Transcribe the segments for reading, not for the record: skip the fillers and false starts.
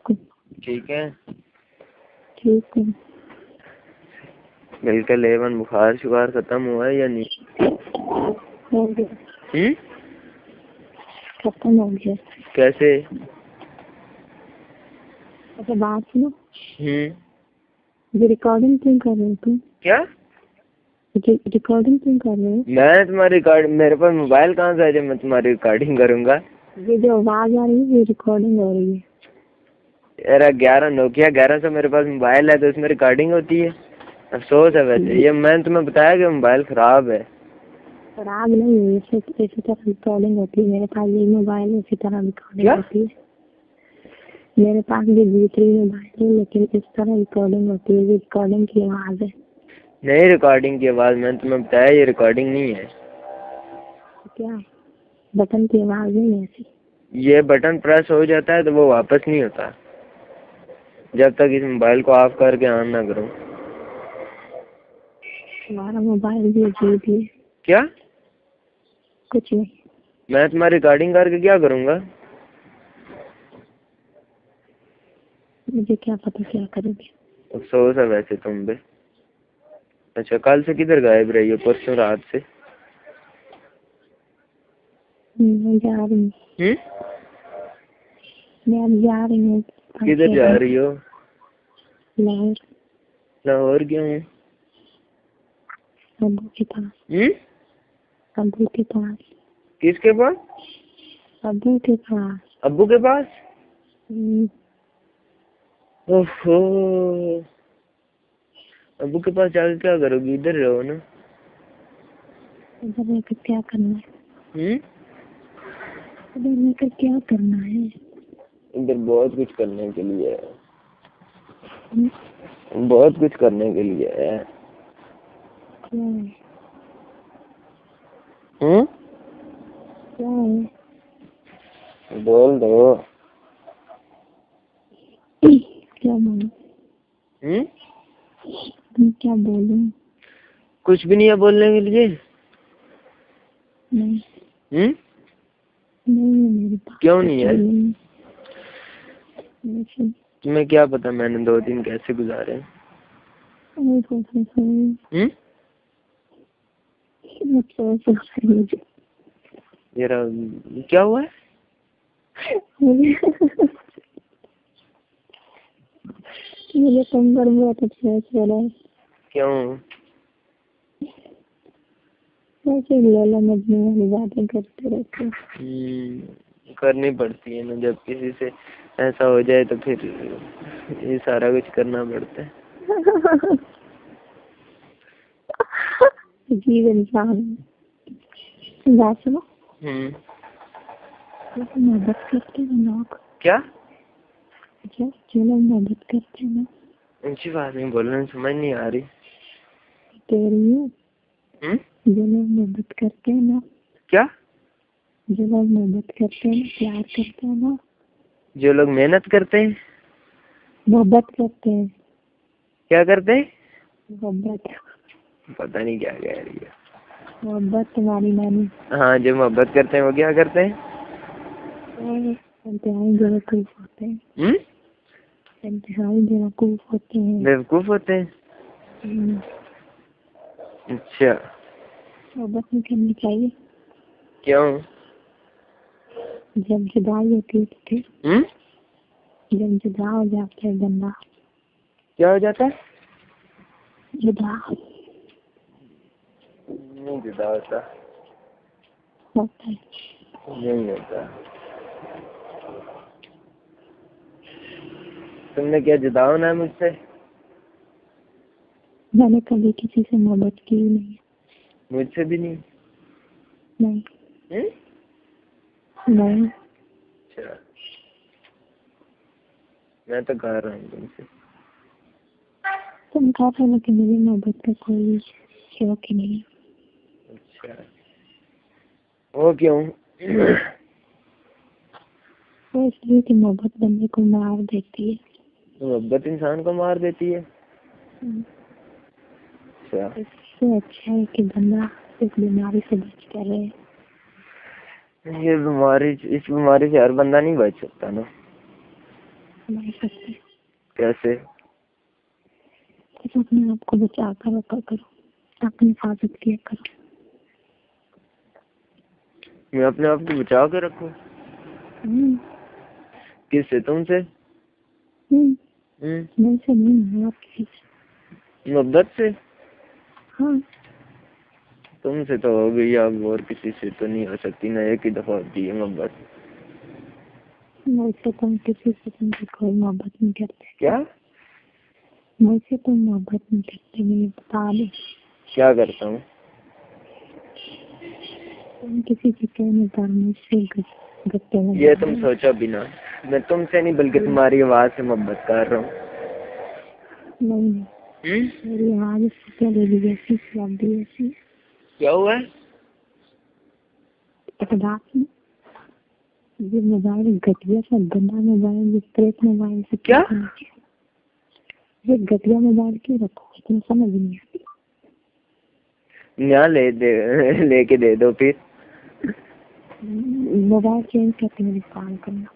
ठीक है। ठीक है। बिल्कुल एवन बुखार शुखार खत्म हुआ है या नहीं? हो गया। खत्म हो गया। कैसे? अच्छा बात सुनो। ये रिकॉर्डिंग क्यों कर रहे हो तुम? क्या रिकॉर्डिंग क्यों कर रहे हो? मैं तुम्हारी मेरे पास मोबाइल कहाँ से है जब मैं तुम्हारी रिकॉर्डिंग करूंगा? ये जो आवाज आ रही है ये रिकॉर्डिंग हो रही है। यार 11 नोकिया 1100 मेरे पास मोबाइल है तो उसमें रिकॉर्डिंग होती है। अफसोस है वैसे ये मैंने तुम्हें बताया कि मोबाइल खराब है। खराब नहीं है, इसी तरह रिकॉर्डिंग होती है। मेरे पास ये मोबाइल है, इसी तरह रिकॉर्डिंग होती है। मेरे पास भी दूसरी मोबाइल है लेकिन इस तरह रिकॉर्डिंग होती है। ये रिकॉर्डिंग की आवाज है। नहीं रिकॉर्डिंग की आवाज मैंने तुम्हें बताया ये रिकॉर्डिंग नहीं है। क्या बटन की आवाज नहीं है ऐसी? ये बटन प्रेस हो जाता है तो वो वापस नहीं होता जब तक इस मोबाइल को ऑफ करके ऑन ना करूं। तुम्हारा मोबाइल भी अजीब है। क्या? कुछ नहीं। मैं तुम्हारी रिकॉर्डिंग करके क्या करूंगा? मुझे क्या पता क्या करोगे। अफसोस है वैसे तुम पे। अच्छा कल से किधर गायब रही हो? परसों रात से। मैं जा रही हूँ। मैं अब जा रही हूँ। किधर जा रही हो? लाहौर। लाहौर क्यों? अब्बू के पास। अब्बू के पास। किसके पास? अब्बू के पास। अब्बू के पास? ओहो अब्बू के पास जाकर क्या करोगी? इधर रहो ना। इधर रहकर क्या करना है? इधर रहकर क्या करना है? इधर बहुत कुछ करने के लिए है। बहुत कुछ करने के लिए है। क्या है? क्या है? बोल दो। क्या बोलूं? क्या बोलूं? कुछ भी नहीं है बोलने के लिए। नहीं। नहीं है मेरे पास। क्यों नहीं है? नहीं। तुम्हें क्या पता मैंने 2 दिन कैसे गुजारे? मेरा क्या हुआ है? मुझे कमर में बहुत अच्छा हो रहा है। क्यों? ऐसे लैला मजनू वाली बातें करते रहते। करनी पड़ती है ना जब किसी से ऐसा हो जाए तो फिर ये सारा कुछ करना पड़ता है। जीव इंसान बात सुनो। मोहब्बत करते हैं लोग। क्या? जो लोग मोहब्बत करते हैं ना। ऊंची बात नहीं बोलना समझ नहीं आ रही। कह रही हूँ जो लोग मोहब्बत करते हैं ना। क्या? जो लोग मोहब्बत करते हैं, प्यार करते हैं ना। जो लोग मेहनत करते हैं, मोहब्बत करते हैं। क्या करते हैं? मोहब्बत। पता नहीं क्या कह रही है। मोहब्बत तुम्हारी नानी। हाँ जो मोहब्बत करते हैं वो क्या करते हैं? इंतहाई बेवकूफ होते हैं। इंतहाई बेवकूफ होते हैं। बेवकूफ होते हैं। अच्छा मोहब्बत नहीं करनी चाहिए। क्यों? जब जुदाई होती है तो फिर जब जुदा हो जाता है बंदा। क्या हो जाता है? जुदा नहीं जुदा होता है। नहीं होता। तुमने क्या जुदा होना है मुझसे? मैंने कभी किसी से मोहब्बत की नहीं। मुझसे भी नहीं? नहीं। नहीं। अच्छा मैं तो कह रहा हूँ तुमसे। तुम कहा था लेकिन मुझे मोहब्बत का कोई शौक ही नहीं। अच्छा वो क्यों? वो इसलिए कि मोहब्बत बंदे को मार देती है। मोहब्बत इंसान को मार देती है? अच्छा इससे अच्छा है कि बंदा इस बीमारी से बच कर रहे। ये बीमारी, इस बीमारी से हर बंदा नहीं बच सकता ना। संभाल सकते हैं। कैसे? बस अपने आप को बचा कर रखा करो, अपनी हिफाजत किया करो। मैं अपने आप को बचा के रखूं? किससे? तुमसे? मुझसे नहीं है, आप किसी से। मोहब्बत से? हाँ। तुमसे तो हो गई, अब और किसी से तो नहीं हो सकती ना, एक ही दफा होती है मोहब्बत। मुझसे तुम किसी से तुमसे कोई मोहब्बत नहीं करते। क्या? मुझसे तुम मोहब्बत नहीं करते, मुझे बता दो। क्या करता हूँ? तुम किसी के कहने पर मुझसे गप्पे में। ये तुम सोचो बिना, मैं तुमसे नहीं बल्कि तुम्हारी आवाज से मोहब्बत कर रहा हूँ। नहीं, मेरी आवाज इससे पहले भी ऐसी थी, अब भी ऐसी। क्या हुआ? रात में ये मोबाइल घटिया सा गंदा मोबाइल, ये क्रेप मोबाइल से क्या? ये घटिया मोबाइल क्यों रखो, तुम्हें समझ नहीं आती। यहाँ लेके दे दो फिर। मोबाइल चेंज करके मुझे कॉल करना।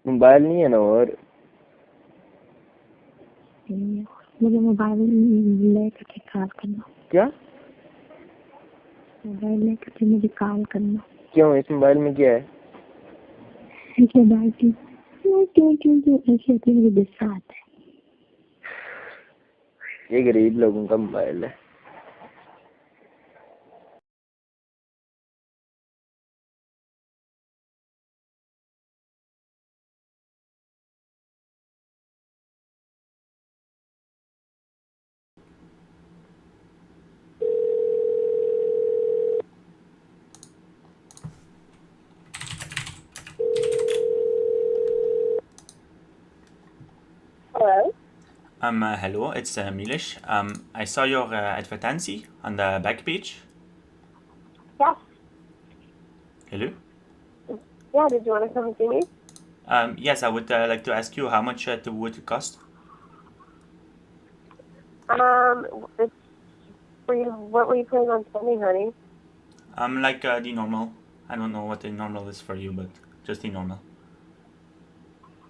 मोबाइल नहीं है ना? और मुझे मोबाइल लेकर के कॉल करना। क्या? मोबाइल लेकर के मुझे कॉल करना। क्यों? इस मोबाइल में क्या है? इस मोबाइल की क्यों ऐसे होती है, मुझे गुस्सा आता है। ये गरीब लोगों का मोबाइल है। Hello? Hello, it's Milish. I saw your advertisement on the back page. Yes. Hello? Yeah, did you want to come see me? Yes, I would like to ask you how much it would cost. It's for you. What were you planning on spending, honey? Like the normal. I don't know what the normal is for you, but just the normal.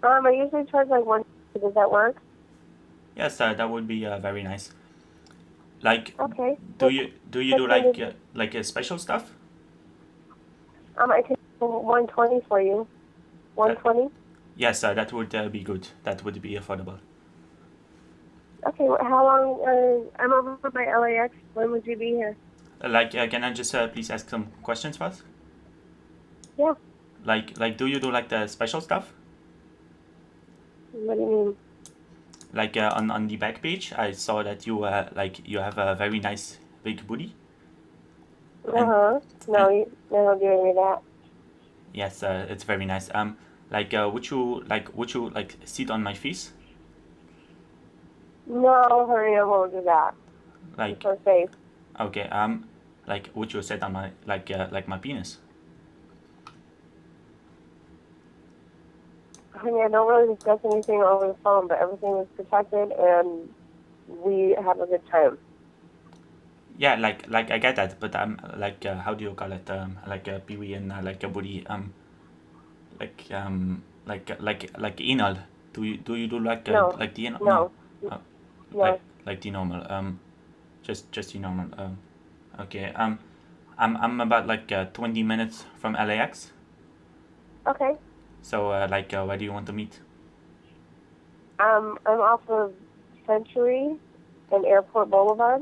I usually charge like $1. Does that work? Yes, that would be very nice. Like, Okay. do you do like special stuff? I can do 120 for you. 120? Yes, that would be good. That would be affordable. Okay, how long? I'm over by LAX. When would you be here? Can I just please ask some questions first? Yeah. Like, do you do like the special stuff? What do you mean? Like on the back page, I saw that you you have a very nice big booty. No, you don't do any of that. Yes, it's very nice. Would you like sit on my face? No, honey, I won't do that. Like, It's so safe. okay. Like, would you sit on my like my penis? Honey, I don't really discuss anything over the phone, but everything is protected and we have a good time. Yeah, like I get that, but how do you call it? Like a pee and like a booty. Like anal. Do you do like No. like the anal? No. Uh, No. like the normal. Just the normal. Okay. I'm about like 20 minutes from LAX. Okay. So where do you want to meet? I'm off of Century and Airport Boulevard.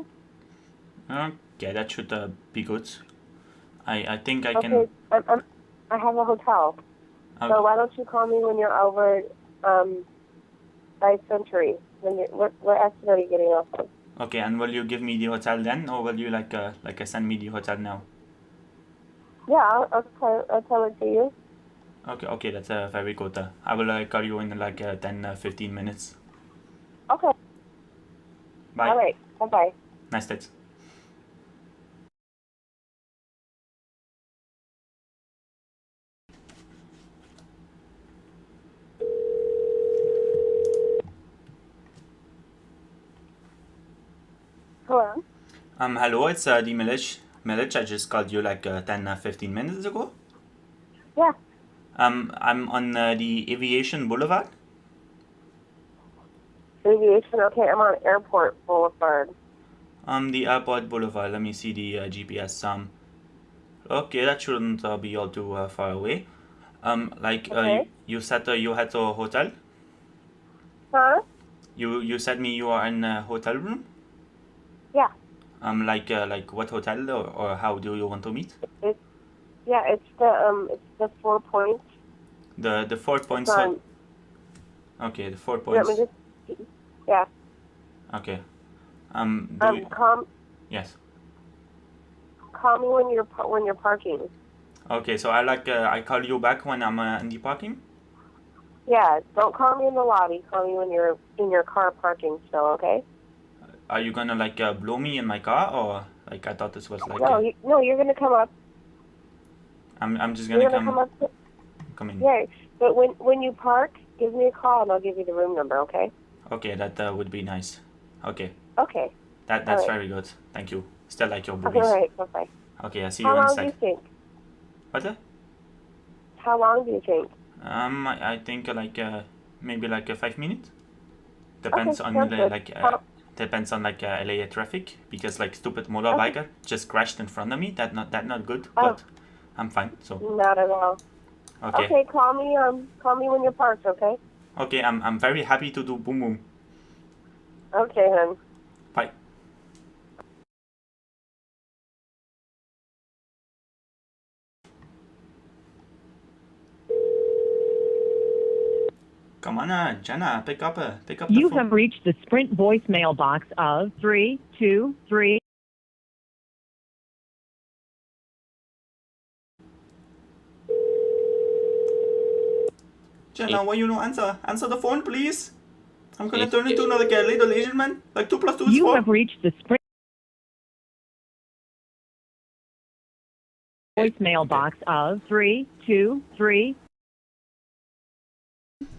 Okay, that should be good. I think I Okay. can. I have a hotel. Okay. So why don't you call me when you're over by Century? What exit are you getting off of? Okay, and will you give me the hotel then, or will you send me the hotel now? Yeah, I'll tell it to you. Okay, that's very good. I will call you in like 10-15 minutes. Okay. Bye. All right. Bye-bye. Nice dates. Hello? Hello, it's the Milish. Milish, I just called you like 10-15 minutes ago. Yeah. I'm on the Aviation Boulevard. Aviation. Okay, I'm on Airport Boulevard. The Airport Boulevard. Let me see the GPS. Okay, that shouldn't be all too far away. Okay. You said you had a hotel. Huh? You said me you are in a hotel room. Yeah. Like what hotel or how do you want to meet? It's it's the 4 Points. The 4 It's points. on. Okay, the 4 You want me points. to? Yeah. Okay. Yes. Call me when you're parking. Okay, so I call you back when I'm in the parking. Yeah. Don't call me in the lobby. Call me when you're in your car parking still. Okay. Are you gonna blow me in my car or like I thought this was like No, you're gonna come up. I'm just You're gonna gonna come up. come in. Yeah. But when you park, give me a call and I'll give you the room number. Okay. Okay, that would be nice. Okay. Okay. That's All right. very good. Thank you. Still like your All boobies. right. Bye bye. Okay, I see How you in a long do you sec. think? What? How long do you think? I think maybe 5 minutes. Depends Okay, on sounds good. depends on LA traffic because stupid motorbiker just crashed in front of me. That not good, but I'm fine. So Not at all. okay. Okay, call me when you're parked. Okay. Okay, I'm very happy to do boom boom. Okay, hon. Bye. Come on, Jenna, pick up the You phone. have reached the Sprint voicemail box of 323. Jenna, why you no answer? Answer the phone, please. I'm gonna turn into another little Asian man. 2 + 2 is You 4. have reached the Sprint voicemail box of 323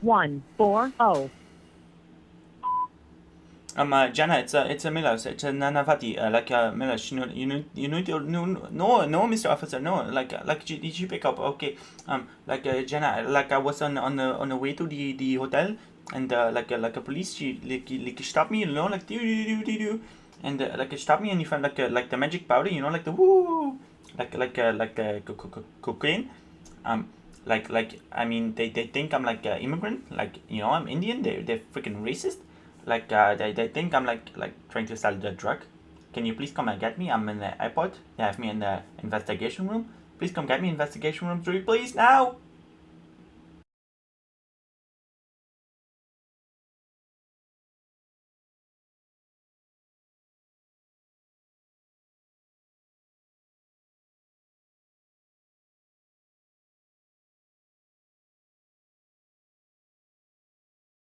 140. Jenna, it's a Miller. It's a Nanavati. Miller. You need to no, Mr. Officer, no. Did you pick up? Okay. Jenna, I was on the way to the hotel, and a police, she stopped me, do, and stopped me, and you found the magic powder, the woo, cocaine. I mean, they think I'm immigrant, I'm Indian. They're freaking racist. They think I'm trying to sell the drug. Can you please come and get me? I'm in the airport. They have me in the investigation room. Please come get me, investigation room 3, please, now.